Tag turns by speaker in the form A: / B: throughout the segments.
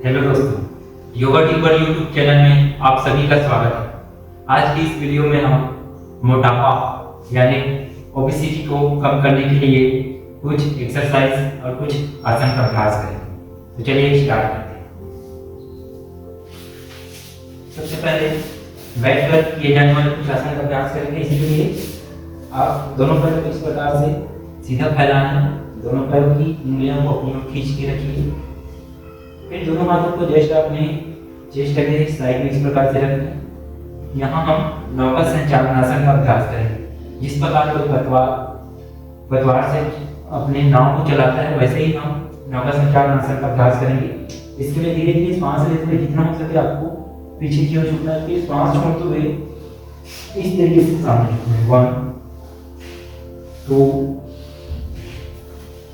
A: Hello दोस्तों, yoga tipper YouTube channel में आप सभी का स्वागत है। आज की इस वीडियो में हम मोटापा यानी ओबेसिटी को कम करने के लिए कुछ एक्सरसाइज और कुछ आसन का अभ्यास करेंगे। तो चलिए स्टार्ट करते हैं। सबसे पहले बैठकर किए जाने वाले कुछ आसन का अभ्यास करेंगे। इसके लिए आप दोनों पैरों को इस प्रकार से सीधा फैलाना है। दोनों पैरों की उंगलियों को अपनी ओर खींच के रखिए। फिर दोनों हाथों को जस्ट अपने चेस्ट के साइड में इस प्रकार से रखें। यहाँ हम नौका संचालनासन का अभ्यास करेंगे। जिस प्रकार कोई पतवार से अपने नाव को चलाता है, वैसे ही हम नौका संचालनासन का अभ्यास करेंगे। इसके लिए धीरे धीरे श्वास लेते हुए जितना हो सके आपको पीछे की ओर झुकना है। फिर श्वास छोड़ते हुए इस तरीके से सामने झुकना है। 1 2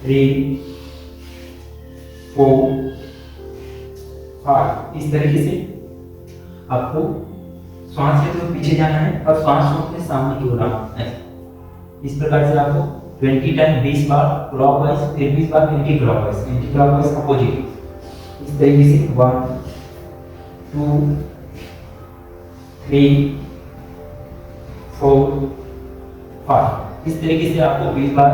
A: 3 4 5। इस तरीके से आपको श्वास लेते हुए पीछे जाना है और श्वास छोड़ते सामने की ओर आना है। इस प्रकार से आपको 20 टाइम 20 बार क्लॉकवाइज, फिर 20 बार एंटी क्लॉकवाइज अपोजिट। इस तरीके से 1 2 3 4 5। इस तरीके से आपको 20 बार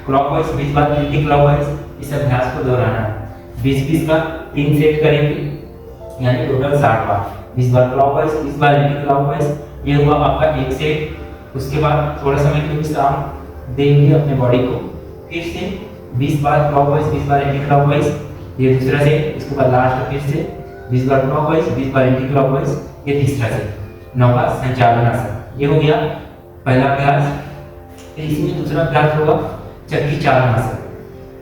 A: क्लॉकवाइज, 20 बार एंटी क्लॉकवाइज इस अभ्यास को दोहराना है। 20-20 का 3 सेट करेंगे, यानी टोटल 60 बार। 20 बार क्लॉकवाइज, 20 बार एंटी क्लॉकवाइज। ये हुआ आपका एक सेट। उसके बाद थोड़ा समय के लिए विश्राम देंगे अपने बॉडी को। फिर से 20 बार क्लॉकवाइज, 20 बार एंटी क्लॉकवाइज, ये दूसरा सेट। इसके बाद लास्ट फिर से 20 बार क्लॉकवाइज, 20 बार एंटी क्लॉकवाइज, ये तीसरा सेट। नौका संचालन आसन ये हो गया पहला अभ्यास। फिर इसमें दूसरा अभ्यास होगा चक्की चालन आसन।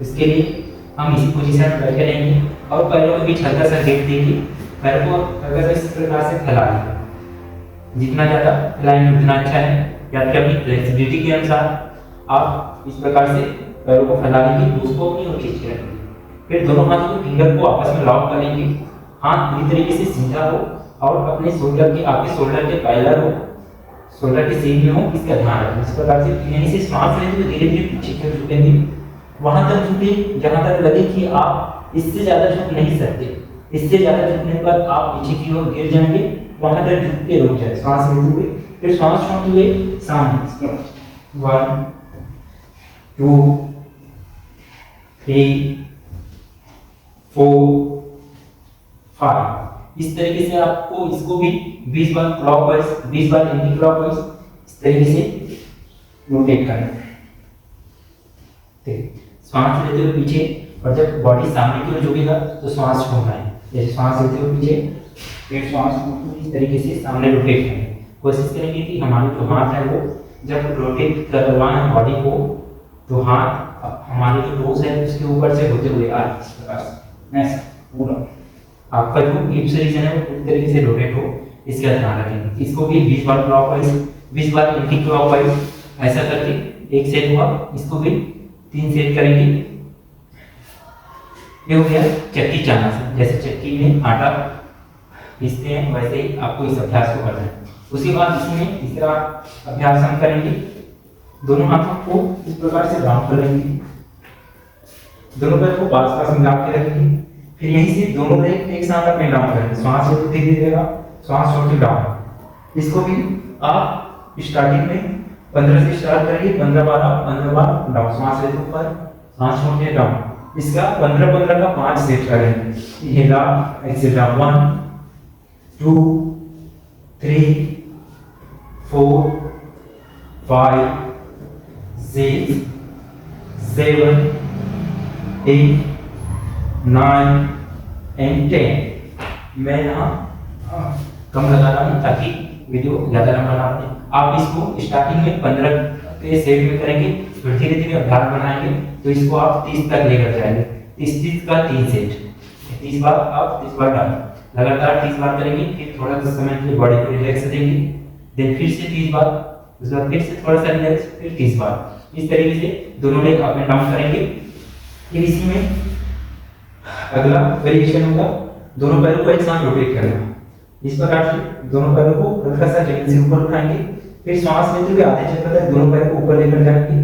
A: इसके लिए हम इसी पोजीशन में बैठे रहेंगे और पैरों के बीच हल्का सा गैप देंगे। पैरों को हल्का सा इस प्रकार से फैला लेंगे। जितना ज़्यादा फैलाएंगे उतना अच्छा है। या फिर अपनी फ्लेक्सिबिलिटी के अनुसार आप इस प्रकार से पैरों को फैला लेंगे, उसको अपनी ओर खींच के रखेंगे। फिर दोनों हाथों के फिंगर को आपस में लॉक कर लेंगे। हाथ पूरी तरीके से सीधा हो और अपने शोल्डर के आपके शोल्डर के पैरेलल हो, शोल्डर के सेम में हो, इसका ध्यान रखें। इस प्रकार से यहीं से श्वास लेते हुए धीरे धीरे पीछे की ओर झुकेंगे। वहां तक झुके जहां तक लगे कि आप इससे ज्यादा झुक नहीं सकते। इससे ज्यादा झुकने पर आप पीछे की ओर गिर जाएंगे। वहां तक झुक के रुक जाए श्वास लेते हुए। फिर श्वास छोड़ते हुए सामने 1 2 3 4 5। इस तरीके से आपको इसको भी 20 बार क्लॉकवाइज, 20 बार एंटी क्लॉकवाइज इस तरीके से रोटेट करना है। श्वास लेते हुए पीछे, और जब बॉडी सामने की ओर झुकेगा तो श्वास छोड़ना है। जैसे श्वास लेते हुए पीछे, फिर श्वास इस तरीके से सामने रोटेट करेंगे। कोशिश करेंगे कि हमारे जो हाथ है वो जब रोटेट करवाना है बॉडी को, तो हाथ हमारे जो टोस है उसके ऊपर से होते हुए आए इस प्रकार से। नेक्स्ट पूरा आपका जो हिप्स रीजन है वो पूरी तरीके से रोटेट हो, इसका ध्यान रखेंगे। इसको भी 20 बार क्लॉकवाइज, 20 बार एंटी क्लॉकवाइज ऐसा करके एक सेट हुआ। इसको भी 3 सेट करेंगे। ये हो गया चक्की चालन। जैसे चक्की में आटा पीसते हैं वैसे ही आपको इस अभ्यास को करना है। उसके बाद इसमें तीसरा अभ्यास हम करेंगे। दोनों हाथों को इस प्रकार से राउंड कर लेंगे। दोनों पैर को पास मिला के रखेंगे। फिर यहीं से दोनों लेग एक साथ अपने डाउन करेंगे। श्वास लेते धीरे देगा, श्वास छोड़ते डाउन। इसको भी आप स्टार्टिंग में 15 से स्टार्ट करेंगे। 15 बार आप 15 बार डाउन। श्वास लेते ऊपर, श्वास छोड़ते डाउन। इसका 15-15 का 5 सेट करेंगे। ये डाउन, एक्सेल डाउन। 1 2 3 4 5 6 7 8 9 and 10। मैं यहाँ कम लगा रहा हूँ ताकि वीडियो ज़्यादा लंबा ना बने। आप इसको स्टार्टिंग में 15 के सेट में करेंगे, फिर धीरे धीरे अभ्यास बढ़ाएंगे तो इसको आप 30 तक लेकर जाएंगे। 30 का 3 सेट, 30 बार आप 30 बार डालें। लगातार 30 बार करेंगे। फिर थोड़ा सा समय के लिए बॉडी को रिलैक्स देंगे। देन फिर से 30 बार, उसके बाद फिर से थोड़ा सा रिलैक्स, फिर 30 बार। इस तरीके से दोनों लेग अप एंड डाउन करेंगे। फिर इसी में अगला वेरिएशन होगा दोनों पैरों को एक साथ रोटेट करना। इस प्रकार से दोनों पैरों को हल्का सा जमीन से ऊपर उठाएंगे। फिर श्वास लेते हुए आधे चक्र तक दोनों पैरों को ऊपर लेकर जाएंगे।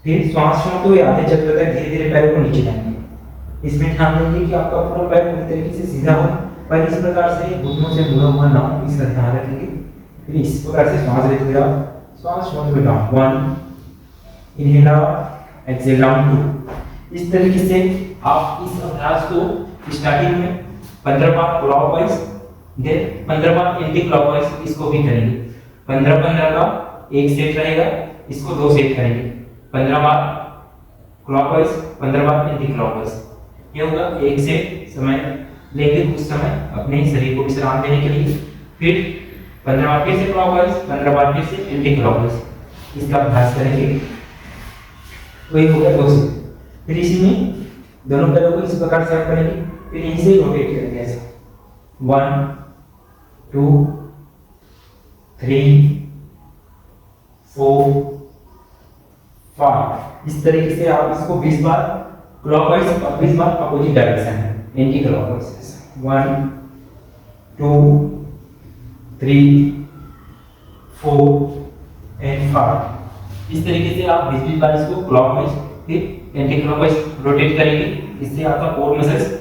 A: फिर श्वास छोड़ते हुए आधे चक्र तक धीरे धीरे पैरों को नीचे लाएंगे। इसमें ध्यान देंगे कि आपका पूरा पैर पूरी तरीके से सीधा हो, पर इस प्रकार से घुटनों से मुड़ा हुआ ना हो, इसका ध्यान रखेंगे। फिर इस प्रकार से श्वास लेते हुए आप श्वास छोड़ते हुए down 1, inhale up, exhale down 2। इस तरीके से आप इस अभ्यास को स्टार्टिंग में 15 बार क्लॉकवाइज, देन 15 बार एंटी क्लॉकवाइज इसको भी करेंगे। 15-15 का एक सेट रहेगा, इसको 2 सेट करेंगे। 15 बार क्लॉकवाइज, 15 बार एंटी क्लॉकवाइज, ये होगा एक सेट। समय लेंगे कुछ समय अपने शरीर को विश्राम देने के लिए। फिर 15 बार फिर से क्लॉकवाइज, 15 बार फिर से एंटी क्लॉकवाइज, इसका अभ्यास करेंगे। वही हो गया 2 सेट। फिर इसी में दोनों पैरों को इस प्रकार से आप करेंगे, फिर यहीं से रोटेट करेंगे ऐसे 1 2 3 4 5। इस तरीके से आप इसको 20 बार क्लॉकवाइज और 20 बार अपोजिट डायरेक्शन में एंटी क्लॉकवाइज 1 2 3 4 एंड 5। इस तरीके से आप 20 बार इसको क्लॉकवाइज फिर एंटी क्लॉकवाइज रोटेट करेंगे। इससे आपका कोर मसल्स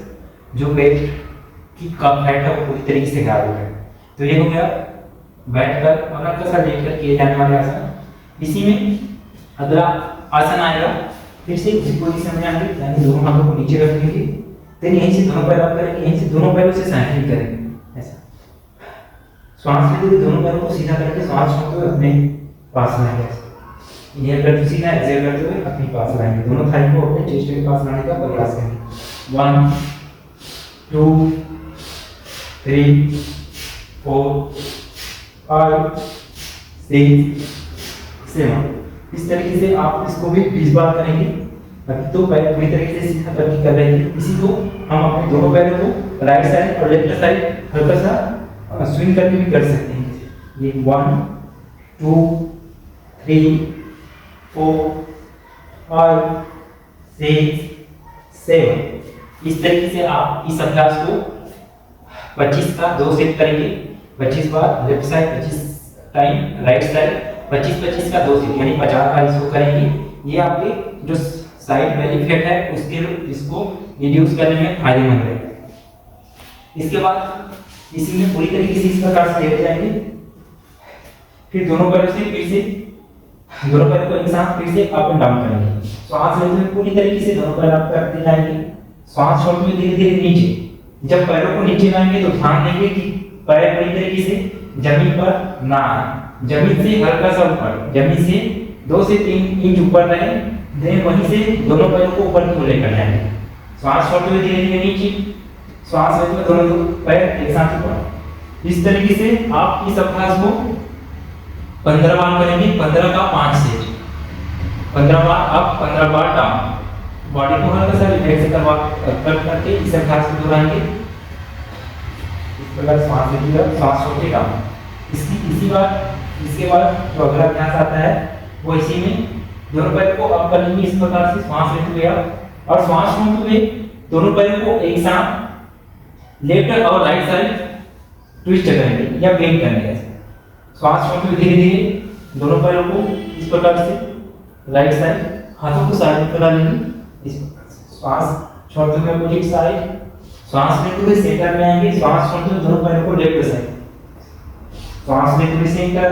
A: जो पेट की कफ फैट है वो पूरी तरीके से गायब हो गया। तो ये हो गया बैठकर और हल्का सा लेटकर किए जाने वाले आसन। इसी में अगला आसन आएगा, फिर से उसी पोजीशन में आएंगे, यानी दोनों हाथों को नीचे रखेंगे, फिर यहीं से दोनों पैर अप करेंगे, यहीं से दोनों पैरों से साइकिलिंग करेंगे ऐसा। श्वास लेते हुए दोनों पैरों को सीधा करके श्वास छोड़ते हुए अपने पास लाएंगे ऐसा। इनहेल करते हुए सीधा, एक्सहेल करते हुए अपने पास लाएंगे। दोनों थाई को अपने चेस्ट के पास लाने का प्रयास करेंगे। 1 2 3 4 5 6 7। इस तरीके से आप इसको भी 20 बार करेंगे। अभी तो पैर पूरी तरीके से सीधा करके कर रहे हैं। इसी को हम अपने दोनों पैरों को राइट साइड और लेफ्ट साइड हल्का सा स्विंग करके भी कर सकते हैं। ये 1 2 3 4 5 6 7। इस तरीके से आप इस अभ्यास को 25 का 2 सेट करेंगे। 25 बार left side, 25 time right side, 25-25 का 2 सेट, यानी 50 बार इसको करेंगे। ये आपके जो साइड बेली फैट है उसके इसको रिड्यूस करने में फायदेमंद है। इसके बाद इसी में पूरी तरीके से इस प्रकार से लेते जाएंगे। फिर दोनों पैरों से फिर से दोनों पैरों को एक साथ फिर से अप एंड डाउन करेंगे। श्वास लेते हुए पूरी तरीके से दोनों पैर अप करते जाएंगे, श्वास छोड़ते हुए धीरे धीरे नीचे। जब पैरों को नीचे लाएंगे तो ध्यान देंगे कि पैर पूरी तरीके से जमीन पर ना आए, जमीन से हल्का सा ऊपर, जमीन से 2 से 3 इंच ऊपर रहे। देन वहीं से दोनों पैरों को ऊपर की ओर लेकर जाएंगे। श्वास छोड़ते हुए धीरे धीरे नीचे, श्वास लेते हुए दोनों पैर एक साथ ऊपर। इस तरीके से आप इस अभ्यास को 15 बार करेंगे। 15 का 5 सेट, 15 बार अप, 15 बार डाउन। बॉडी को हल्का सा रिलैक्स करके इस अभ्यास को दोहराएंगे। इस प्रकार श्वास लेते हुए श्वास छोड़ते डाउन। इसके बाद जो अगला अभ्यास आता है वो इसी में दोनों पैर को अप करेंगे। इस प्रकार से श्वास लेते हुए आप और श्वास छोड़ते हुए दोनों पैरों को एक साथ लेफ्ट और राइट साइड ट्विस्ट करेंगे या बेंड करेंगे। श्वास छोड़ते हुए धीरे धीरे दोनों पैरों को इस प्रकार से राइट साइड, हाथों को साइड में फैला लेंगे। इस श्वास छोड़ते हुए अपोजिट साइड, श्वास लेते हुए सेंटर में आएंगे। श्वास छोड़ते हुए दोनों पैरों को लेफ्ट साइड, श्वास लेते हुए सेंटर,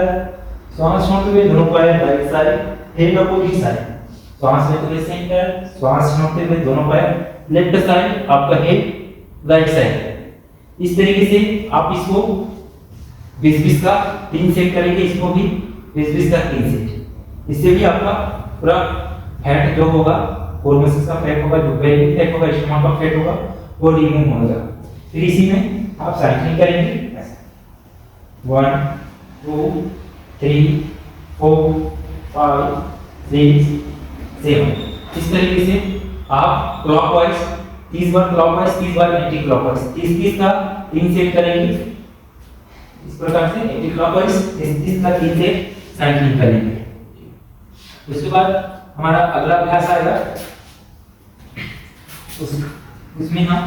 A: श्वास छोड़ते हुए दोनों पैर right side, head opposite side, श्वास लेते हुए सेंटर, श्वास छोड़ते हुए दोनों पैर लेफ्ट साइड, आपका हेड राइट साइड। इस तरीके से आप इसको 20-20 का 3 सेट करेंगे। इसको भी 20-20 का 3 सेट। इससे भी आपका पूरा फैट जो होगा, कोर मसल्स का फैट होगा, जो बेली फैट होगा, स्टमक का फैट होगा, वो रिमूव होगा। फिर इसी में आप साइकिलिंग करेंगे 1 2 3 4 5 6 7। इस तरीके से आप क्लॉकवाइज 30 बार क्लॉकवाइज, 30 बार एंटी क्लॉकवाइज, 30-30 का 3 सेट करेंगे। इस प्रकार से एंटी क्लॉकवाइज 30-30 का 3 सेट साइकिलिंग करेंगे। उसके बाद हमारा अगला अभ्यास आएगा, उसमें हम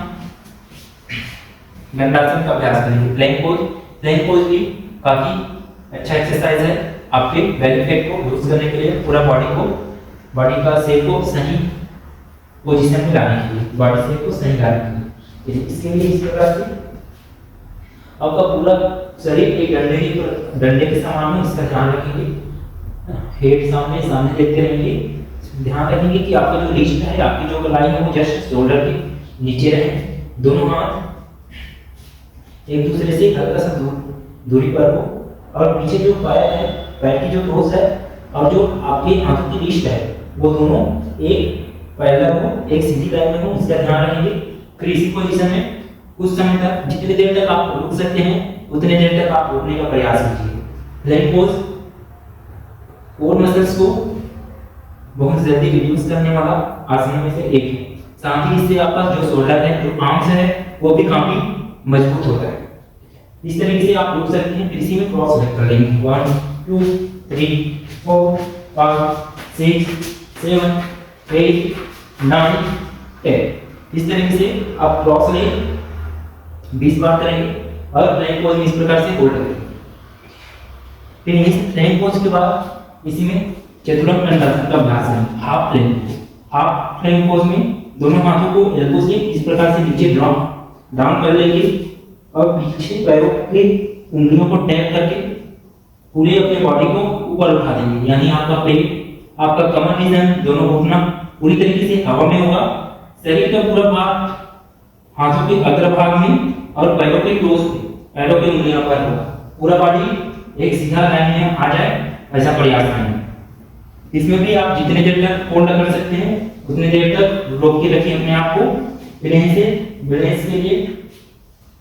A: दंडासन का अभ्यास करेंगे। Plank pose. प्लैंक पोज भी काफी अच्छा एक्सरसाइज है आपके बेली फैट को बूस्ट करने के लिए, पूरा बॉडी का शेप को सही पोजीशन में लाने के लिए, बॉडी शेप को सही लाने के लिए। इसके लिए इस प्रकार से आपका पूरा शरीर एक डंडे के समान है, इसका ध्यान रखेंगे। हेड सामने सामने देखते रहेंगे, ध्यान रखेंगे कि आपका जो रिस्ट है, आपकी जो कलाई है वो जस्ट शोल्डर के नीचे रहे। दोनों हाथ एक दूसरे से हल्का सा दूरी पर हो, और पीछे जो पैर है, पैर की जो टोस है और जो आपके हाथों की रिस्ट है वो दोनों एक पैरेलल हो, एक सीधी लाइन में हो, इसका ध्यान रखेंगे। फिर इसी पोजीशन में कुछ समय तक, जितनी देर तक आप रुक सकते हैं उतने देर तक आप रुकने का प्रयास कीजिए। प्लैंक पोज कोर मसल्स को बहुत जल्दी रिड्यूस करने वाला आसन में से एक है। साथ ही इससे आपका जो शोल्डर है, जो आर्म्स है, वो भी काफी मजबूत होता है। इस तरीके से आप रुक सकते हैं। फिर इसी में क्रॉस लेग कर लेंगे। 1 2 3 4 5 6 7 8 9 10। इस तरीके से आप क्रॉस लेग 20 बार करेंगे और प्लैंक पोज में इस प्रकार से होल्ड करेंगे। फिर इस प्लैंक पोज के बाद इसी में चतुरंग दंडासन का अभ्यास करेंगे। हाफ प्लैंक पोज में दोनों हाथों को एल्बो से इस प्रकार से नीचे डाउन कर लेंगे और पीछे पैरों के उंगलियों को टैप करके पूरे अपने बॉडी को ऊपर उठा देंगे। यानी आपका पेट, आपका कमर रीजन, दोनों घुटना पूरी तरीके से हवा में होगा। शरीर का पूरा भाग हाथों के अग्रभाग में और पैरों के टोस पे, पैरों के उंगलियों पर होगा। पूरा बॉडी एक सीधा लाइन में आ जाए, ऐसा प्रयास करें। इसमें भी आप जितने देर तक होल्ड कर सकते हैं उतने देर तक रोक के रखिए अपने आप को। फिर यहीं से बैलेंस के लिए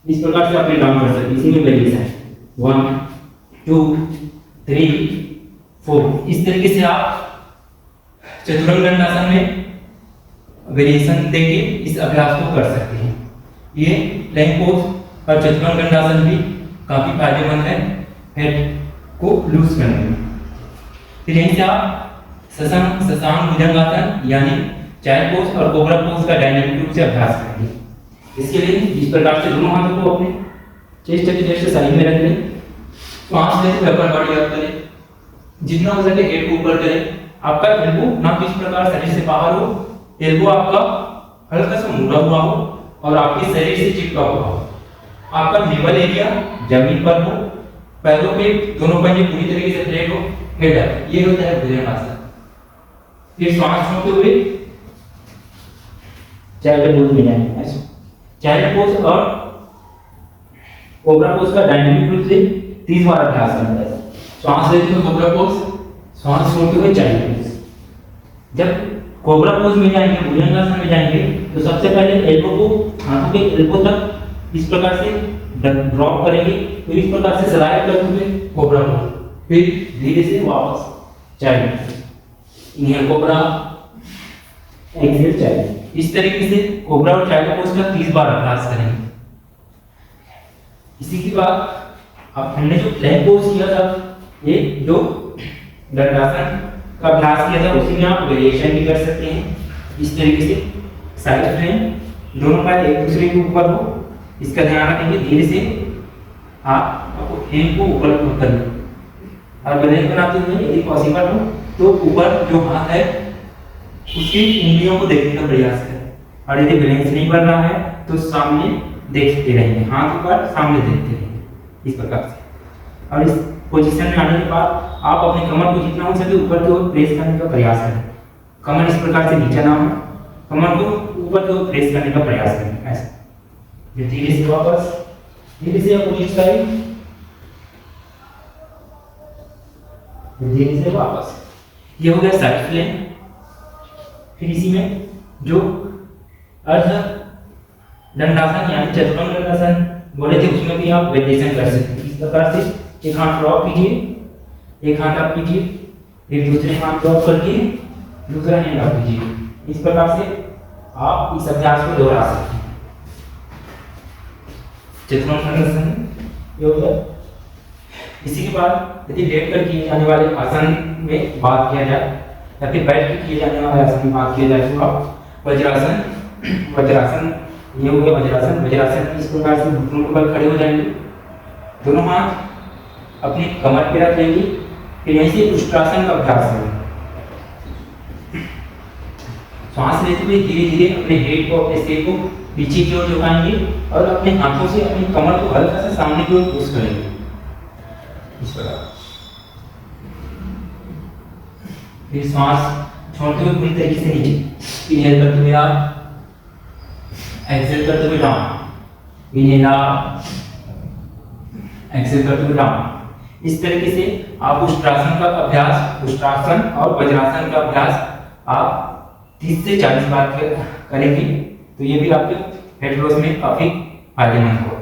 A: इस प्रकार से आप डाउन कर सकते हैं। इसी में बैलेंस है 1 2 3 4। इस तरीके से आप चतुरंग दंडासन में वेरिएशन देके इस अभ्यास को कर सकते हैं। ये प्लैंक पोज और चतुरंग दंडासन भी काफी फायदेमंद है हेड को लूज करने में। फिर यहीं से आप शशांक भुजंगासन यानी चाइल्ड पोज और कोबरा पोज का डायनामिक रूप से अभ्यास करेंगे। इसके लिए इस प्रकार से दोनों हाथों को अपने चेस्ट के जस्ट साइड में रख लें। सांस लेते हुए अपर बॉडी अप करें, जितना हो सके हेड को ऊपर करें। आपका एल्बो ना तो इस प्रकार शरीर से बाहर हो, एल्बो आपका हल्का सा मुड़ा हुआ हो और आपके शरीर से चिपका हुआ हो। आपका नेवल एरिया जमीन पर हो, पैरों के दोनों पंजे पूरी तरीके से फ्लैट हो, हेड अप। ये होता है भुजंगासन। फिर सांस छोड़ते हुए चाइल्ड पोज में जाएंगे। ऐसे चाइल्ड पोज और कोबरा पोज का डायनामिक रूप से 30 बार अभ्यास करना है। सांस लेते हुए कोबरा पोज, सांस छोड़ते हुए चाइल्ड पोज। जब कोबरा पोज में जाएंगे, भुजंगासन में जाएंगे, तो सबसे पहले एल्बो को हाथों के एल्बो तक इस प्रकार से ड्रॉप करेंगे। फिर इस प्रकार से स्लाइड करते हुए कोबरा पोज, फिर धीरे से वापस चाइल्ड पोज। इन्हें कोबरा, एक्सेल चाइल्ड। इस तरीके से कोबरा और चाइल्ड पोज का 30 बार अभ्यास करेंगे। इसी के बाद अब हमने जो प्लैंक पोज किया था, ये जो दंडासन का अभ्यास किया था, उसी में आप वेरिएशन भी कर सकते हैं। इस तरीके से साइड फ्रेम दोनों पैर एक दूसरे के ऊपर हो, इसका ध्यान रखेंगे। धीरे से आप हैंड को ऊपर करना और बैलेंस बनाते हुए यदि पॉसिबल हो तो ऊपर जो हाथ है उसकी उंगलियों को देखने का प्रयास करें, और यदि बैलेंस नहीं बन रहा है तो सामने देखते रहेंगे, हाथ ऊपर सामने देखते रहेंगे इस प्रकार से। और इस पोजीशन में आने के बाद आप अपने कमर को जितना हो सके ऊपर की ओर प्रेस करने का प्रयास करें। कमर इस प्रकार से नीचे ना हो, कमर को ऊपर की ओर प्रेस करने का प्रयास करें। ऐसे धीरे से वापस, धीरे से अपोजिट साइड, धीरे से वापस। ये हो गया साइड फ्लेम। फिर इसी में जो अर्ध दंडासन यानी चतुरंग दंडासन बोले थे, उसमें भी आप वेरिएशन कर सकते हैं। इस प्रकार से एक हाथ ड्रॉप कीजिए, एक हाथ अप कीजिए, फिर दूसरे हाथ ड्रॉप करके दूसरा हैंड अप कीजिए। इस प्रकार से आप इस अभ्यास को दोहरा सकते हैं। चतुरंग दंडासन ये हो गया। इसी के बाद यदि लेट कर किए जाने वाले आसन में बात किया जाए या फिर बैठ कर किए जाने वाले आसन में बात किया जाए तो आप वज्रासन, वज्रासन ये हो गया वज्रासन। वज्रासन इस प्रकार से घुटनों के बल खड़े हो जाएंगे, दोनों हाथ अपनी कमर पे रख लेंगे। फिर यहीं से उष्ट्रासन का अभ्यास करेंगे। सांस लेते हुए धीरे धीरे अपने हेड को, अपने सिर को पीछे की ओर झुकाएंगे और अपने हाथों से अपनी कमर को हल्का सा सामने की ओर पुश करेंगे इस प्रकार। फिर सांस छोड़ते हुए पूरी तरीके से नीचे, इनहेल करते हुए आप, एक्सेल करते हुए डाउन, इनहेल आप, एक्सेल करते हुए डाउन। इस तरीके से आप उष्ट्रासन का अभ्यास, उष्ट्रासन और वज्रासन का अभ्यास आप 30 से 40 बार करेंगे तो ये भी आपके वेट लॉस में काफी फायदेमंद होगा।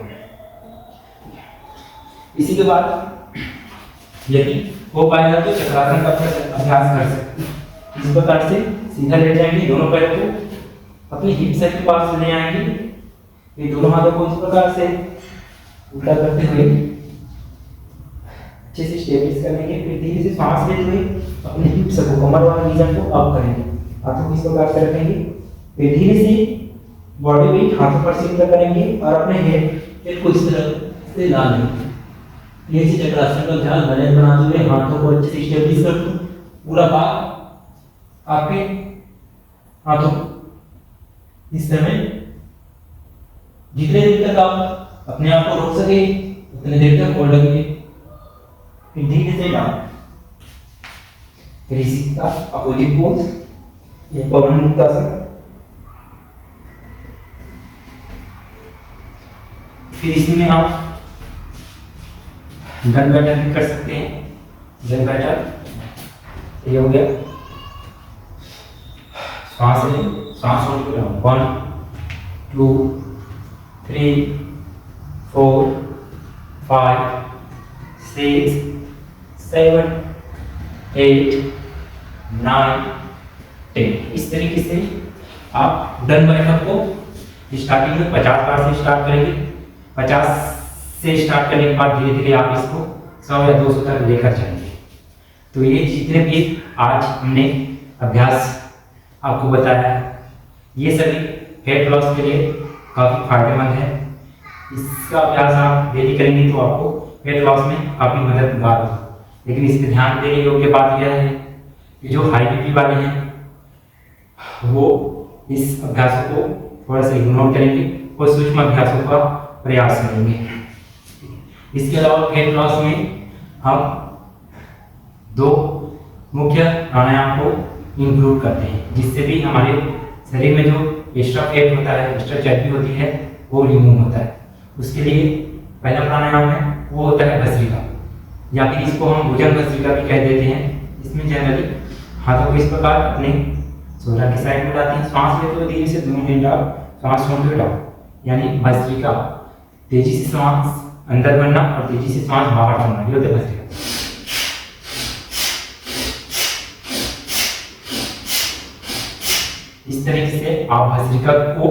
A: इसी के बाद यदि हो पाएगा तो चक्रासन का अभ्यास कर सकते हैं। इस प्रकार से सीधा लेट जाएंगे, दोनों पैरों को अपनी हिप से के पास ले आएंगे, ये दोनों हाथों को इस प्रकार से उल्टा करते हुए अच्छे से स्टेबलाइज करेंगे। फिर धीरे से सांस लेते हुए अपने हिप से कमर वाले रीजन को अप करेंगे, हाथों को इस प्रकार से रखेंगे। फिर धीरे से बॉडी वेट हाथों पर शिफ्ट करेंगे और अपने हेड को इस तरह से ला लेंगे। ये चक्रासन का ध्यान बैलेंस बनाते हुए हाथों को अच्छे से स्टेबलाइज कर दो। पूरा भाग आपके हाथों इस समय जितने देर तक आप अपने आप को रोक सके उतने देर तक होल्ड करिए। फिर धीरे से डाउन, फिर इसी का अपोजिट पोज, ये पवन मुक्तासन। फिर इसमें आप गन बैटर भी कर सकते हैं। गन बैटर ये हो गया, सांस लें, सांस छोड़ के 1 2 3 4 5 6 7 8 9 10। इस तरीके से आप डन बैठक को स्टार्टिंग में 50 बार से स्टार्ट करेंगे। 50 से स्टार्ट करने के बाद धीरे धीरे आप इसको 100 या 200 तक लेकर जाएंगे। तो ये जितने भी आज हमने अभ्यास आपको बताया ये सभी वेट लॉस के लिए काफ़ी फायदेमंद है। इसका अभ्यास आप डेली करेंगे तो आपको वेट लॉस में काफ़ी मददगार होगा। लेकिन इस पर ध्यान देने योग्य बात यह है कि जो हाई बीपी वाले हैं वो इस अभ्यासों को थोड़ा सा इग्नोर करेंगे और सूक्ष्म अभ्यासों का प्रयास करेंगे। इसके अलावा वेट लॉस में हम 2 मुख्य प्राणायाम को इंक्लूड करते हैं जिससे भी हमारे शरीर में जो एक्स्ट्रा फैट होता है, एक्स्ट्रा चर्बी होती है वो रिमूव होता है। उसके लिए पहला प्राणायाम है वो होता है भस्त्रिका, या फिर इसको हम भुजंग भस्त्रिका भी कह देते हैं। इसमें जनरली हाथों को इस प्रकार अपने शोल्डर की साइड में लाते हैं, सांस लेते हुए धीरे से दोनों हैंड आप सांस छोड़ते हुए डालो, यानी भस्त्रिका। तेजी से सांस अंदर भरना और तेजी से सांस बाहर छोड़ना, ये होता है भस्त्रिका। इस तरीके से आप भस्त्रिका को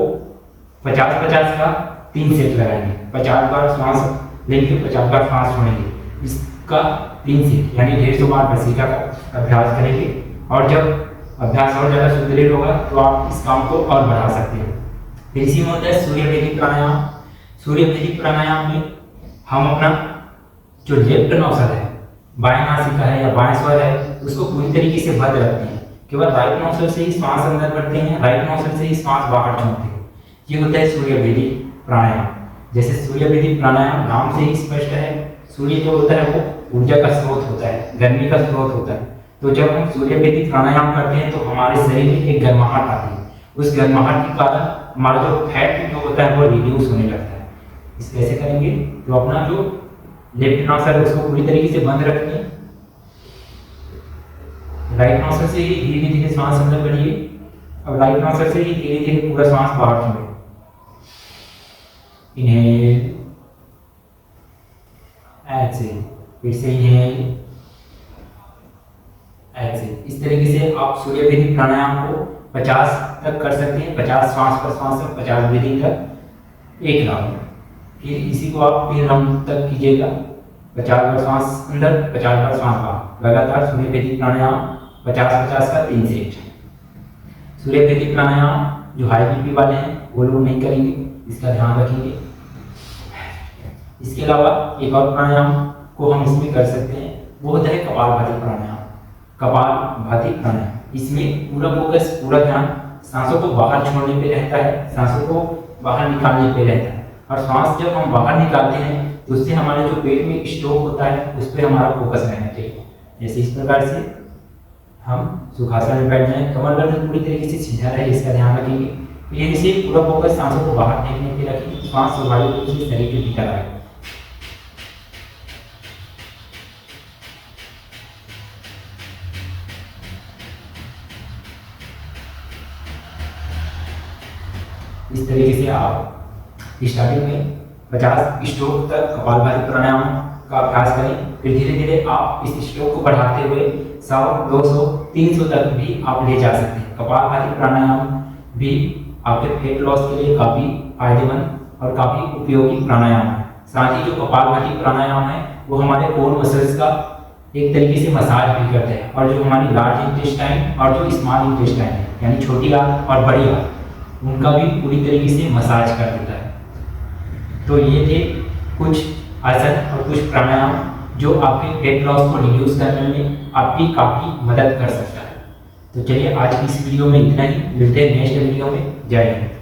A: 50-50 का 3 सेट लगाएंगे। 50 बार सांस लेंगे, 50 बार सांस छोड़ेंगे। इसका 3 सेट यानी 150 बार भस्त्रिका का अभ्यास करेंगे। और जब अभ्यास और ज़्यादा सुदृढ़ होगा तो आप इस काम को और बढ़ा सकते हैं। फिर इसी में होता है सूर्य वैदिक प्राणायाम। सूर्य वैदिक प्राणायाम में हम अपना जो लेफ्ट नौसर है, बाएं नासिका है या बाएं स्वर है, उसको पूरी तरीके से बंद रखते हैं। केवल राइट नौसर से ही सांस अंदर भरते हैं, राइट नौसर से ही सांस बाहर छोड़ते हैं। ये होता है सूर्य वैदिक प्राणायाम। जैसे सूर्य वैदिक प्राणायाम नाम से ही स्पष्ट है, सूर्य जो होता है वो ऊर्जा का स्रोत होता है, गर्मी का स्रोत होता है। तो जब हम सूर्य वैदिक प्राणायाम करते हैं तो हमारे शरीर में एक गर्माहट आती है। उस गर्माहट के कारण हमारा जो फैट जो होता है वो रिड्यूस होने लगता है। इस कैसे करेंगे तो अपना जो लेफ्ट नौसर है उसको पूरी तरीके से बंद रखिए, राइट नौसर से ही धीरे धीरे सांस अंदर करिए और राइट नौसर से ही धीरे धीरे पूरा सांस बाहर छोड़िए। इनहेल, एक्सहेल, फिर से इनहेल, एक्सहेल। इस तरीके से आप सूर्य वैदिक प्राणायाम को 50 तक कर सकते हैं। 50 श्वास प्रश्वास तक, 50 ब्रीदिंग तक, 1 राउंड। फिर इसी को आप 3 राउंड तक कीजिएगा। 50 बार सांस अंदर, 50 बार सांस बाहर, लगातार सूर्य वैदिक प्राणायाम 50-50 का 3 सेट। सूर्य वैदिक प्राणायाम जो हाई बीपी वाले हैं वो लोग नहीं करेंगे, इसका ध्यान रखेंगे। इसके अलावा एक और प्राणायाम को हम इसमें कर सकते हैं, वो होता है कपालभाति प्राणायाम। कपालभाति प्राणायाम, इसमें पूरा फोकस, पूरा ध्यान सांसों को बाहर छोड़ने पे रहता है, सांसों को बाहर निकालने पे रहता है। और सांस जब हम बाहर निकालते हैं तो उससे हमारे जो पेट में स्टोक होता है उस पर हमारा फोकस रहना चाहिए। जैसे इस प्रकार से हम सुखासन में बैठ जाएं, कमर गर्दन पूरी तरीके से सीधा रहे, इसका ध्यान रखेंगे। तो ये जैसे पूरा फोकस सांसों को बाहर फेंकने पे रखें, सांस स्वाभाविक रूप से शरीर के भीतर आए। इस तरीके से आप स्टार्टिंग में 50 स्ट्रोक तक कपालभाति प्राणायाम का अभ्यास करें। फिर धीरे धीरे आप इस स्ट्रोक को बढ़ाते हुए 100, 200, 300 तक भी आप ले जा सकते हैं। कपालभाति प्राणायाम भी आपके वेट लॉस के लिए काफ़ी फायदेमंद और काफ़ी उपयोगी प्राणायाम है। साथ ही जो कपालभाति प्राणायाम है वो हमारे कोर मसल्स का एक तरीके से मसाज भी करते हैं, और जो हमारी लार्ज इंटेस्टाइन और जो स्मॉल इंटेस्टाइन है यानी छोटी आंत और बड़ी आंत, उनका भी पूरी तरीके से मसाज कर देता है। तो ये थे कुछ आसन और कुछ प्राणायाम जो आपके वेट लॉस को रिड्यूस करने में आपकी काफ़ी मदद कर सकता है। तो चलिए आज की इस वीडियो में इतना ही, मिलते हैं नेक्स्ट वीडियो में। जय हिंद।